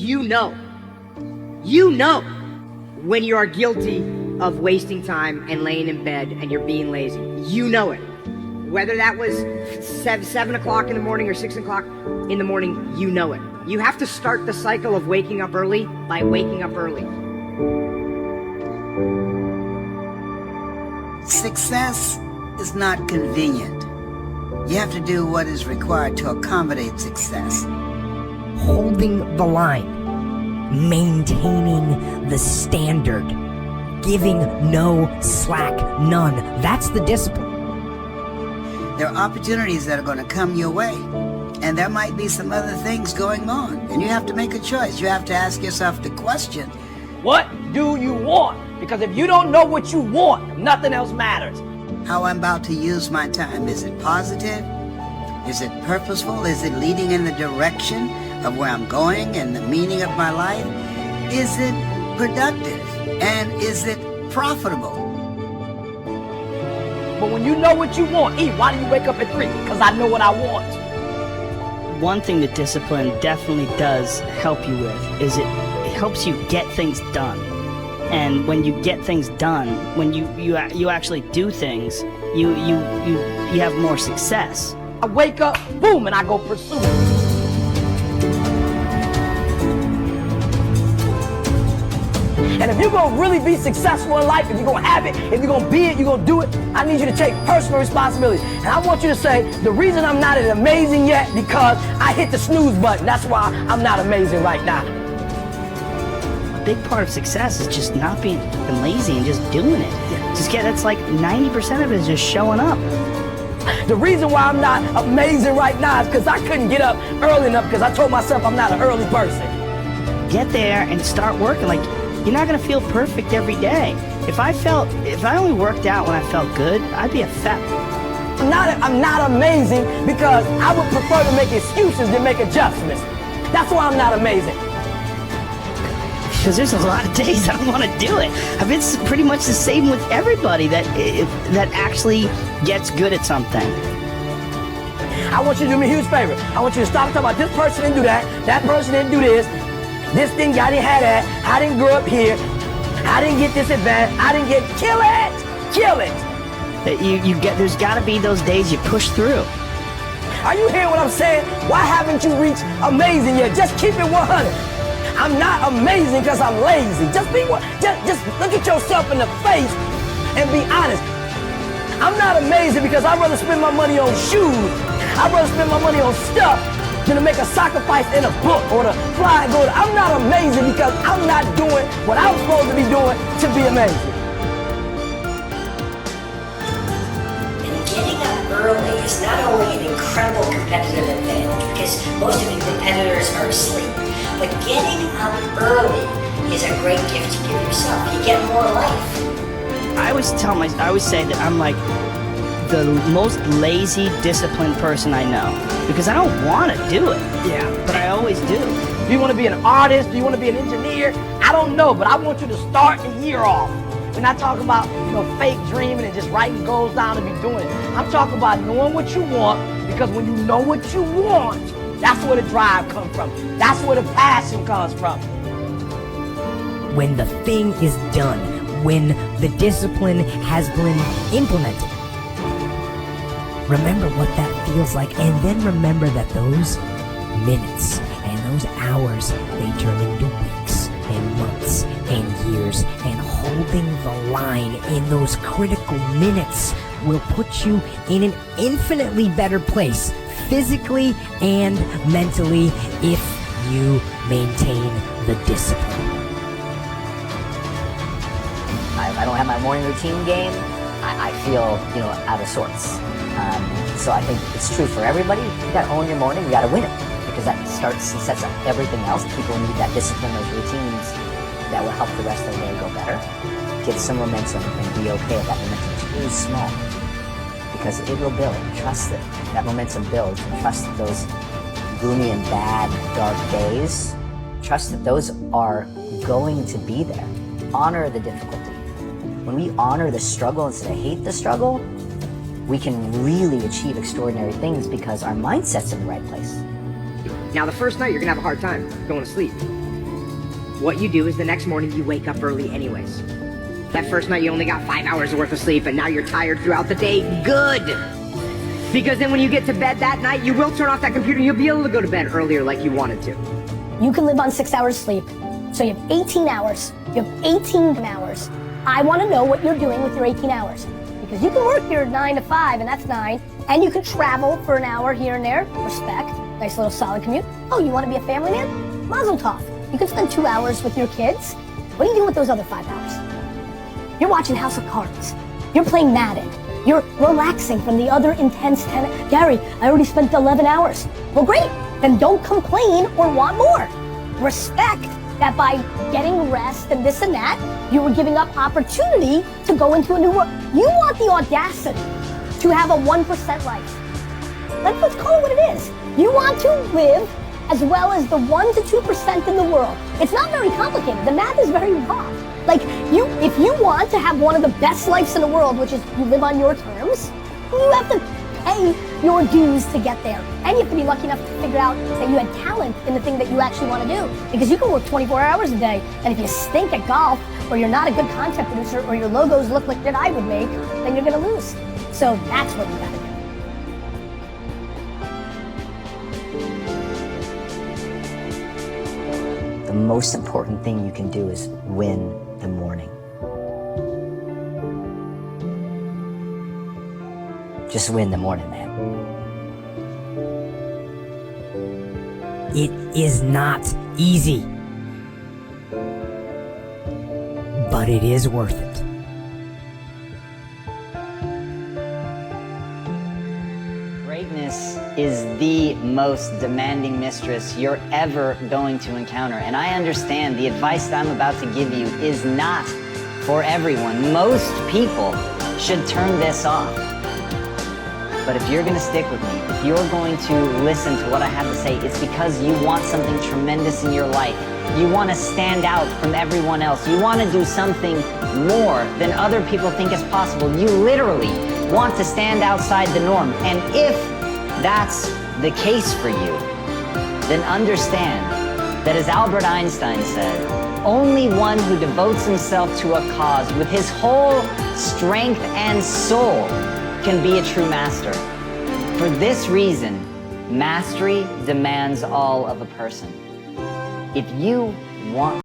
You know when you are guilty of wasting time and laying in bed and you're being lazy. You know it. Whether that was 7 o'clock in the morning or 6 o'clock in the morning, you know it. You have to start the cycle of waking up early by waking up early. Success is not convenient. You have to do what is required to accommodate success. Holding the line, maintaining the standard, giving no slack, none. That's the discipline. There are opportunities that are going to come your way, and there might be some other things going on, and you have to make a choice. You have to ask yourself the question, what do you want? Because if you don't know what you want, nothing else matters. how I'm about to use my time. Is it positive? Is it purposeful? Is it leading in the direction of where I'm going and the meaning of my life? Is it productive? And is it profitable? But when you know what you want, why do you wake up at 3? Because I know what I want. One thing that discipline definitely does help you with is it helps you get things done. And when you get things done, when you actually do things, you have more success. I wake up, boom, and I go pursue it. And if you're going to really be successful in life, if you're going to have it, if you're going to be it, you're going to do it, I need you to take personal responsibility. And I want you to say, the reason I'm not as amazing yet, because I hit the snooze button. That's why I'm not amazing right now. A big part of success is just not being lazy and just doing it. That's like 90% of it is just showing up. The reason why I'm not amazing right now is because I couldn't get up early enough because I told myself I'm not an early person. Get there and start working. Like, you're not gonna feel perfect every day. If I only worked out when I felt good, I'd be a fat. I'm not amazing because I would prefer to make excuses than make adjustments. That's why I'm not amazing. Because there's a lot of days I don't want to do it. I've been pretty much the same with everybody that actually gets good at something. I want you to do me a huge favor. I want you to stop talking about this person didn't do that person didn't do this thing, I didn't have that, I didn't grow up here, I didn't get this advantage, I didn't get, kill it. There's got to be those days you push through. Are you hearing what I'm saying? Why haven't you reached amazing yet? Just keep it 100. I'm not amazing because I'm lazy. Just look at yourself in the face and be honest. I'm not amazing because I'd rather spend my money on shoes. I'd rather spend my money on stuff than to make a sacrifice in a book or to fly and go to. I'm not amazing because I'm not doing what I'm supposed to be doing to be amazing. And getting up early is not only an incredible competitive advantage because most of your competitors are asleep, but getting up early is a great gift to give yourself. You get more life. I always say that I'm like the most lazy, disciplined person I know because I don't want to do it. Yeah, but I always do. Do you want to be an artist? Do you want to be an engineer? I don't know, but I want you to start the year off. We're not talking about fake dreaming and just writing goals down and be doing it. I'm talking about knowing what you want, because when you know what you want, that's where the drive comes from. That's where the passion comes from. When the thing is done, when the discipline has been implemented, remember what that feels like, and then remember that those minutes and those hours, they turn into weeks and months and years, and holding the line in those critical minutes will put you in an infinitely better place, physically and mentally, if you maintain the discipline. I don't have my morning routine game, I feel, out of sorts. So I think it's true for everybody. You gotta own your morning, you gotta win it, because that starts and sets up everything else. People need that discipline, those routines that will help the rest of the day go better. Get some momentum and be okay if that momentum is small, because it will build. Trust that momentum builds, and trust that those gloomy and bad, dark days, trust that those are going to be there. Honor the difficulty. When we honor the struggle instead of hate the struggle, we can really achieve extraordinary things because our mindset's in the right place. Now, the first night, you're going to have a hard time going to sleep. what you do is the next morning you wake up early anyways. That first night you only got 5 hours worth of sleep and now you're tired throughout the day. Good! Because then when you get to bed that night, you will turn off that computer and you'll be able to go to bed earlier like you wanted to. You can live on 6 hours sleep. So you have 18 hours. You have 18 hours. I want to know what you're doing with your 18 hours. Because you can work your 9 to 5, and that's 9, and you can travel for an hour here and there. Respect. Nice little solid commute. Oh, you want to be a family man? Mazel tov. You can spend 2 hours with your kids. What are you doing with those other 5 hours? You're watching House of Cards. You're playing Madden. You're relaxing from the other intense 10. Gary, I already spent 11 hours. Well, great. Then don't complain or want more. Respect that by getting rest and this and that, you were giving up opportunity to go into a new world. You want the audacity to have a 1% life. Let's call it what it is. You want to live as well as the 1 to 2% in the world. It's not very complicated. The math is very raw. Like, if you want to have one of the best lives in the world, which is you live on your terms, you have to pay your dues to get there. And you have to be lucky enough to figure out that you had talent in the thing that you actually want to do. Because you can work 24 hours a day, and if you stink at golf, or you're not a good content producer, or your logos look like that I would make, then you're going to lose. So that's what you got to do. The most important thing you can do is win the morning. Just win the morning, man. It is not easy, but it is worth it. Greatness is the most demanding mistress you're ever going to encounter. And I understand the advice that I'm about to give you is not for everyone. Most people should turn this off. But if you're going to stick with me, if you're going to listen to what I have to say, it's because you want something tremendous in your life. You want to stand out from everyone else. You want to do something more than other people think is possible. You literally want to stand outside the norm. And if that's the case for you, then understand that, as Albert Einstein said, only one who devotes himself to a cause with his whole strength and soul can be a true master. For this reason, mastery demands all of a person. If you want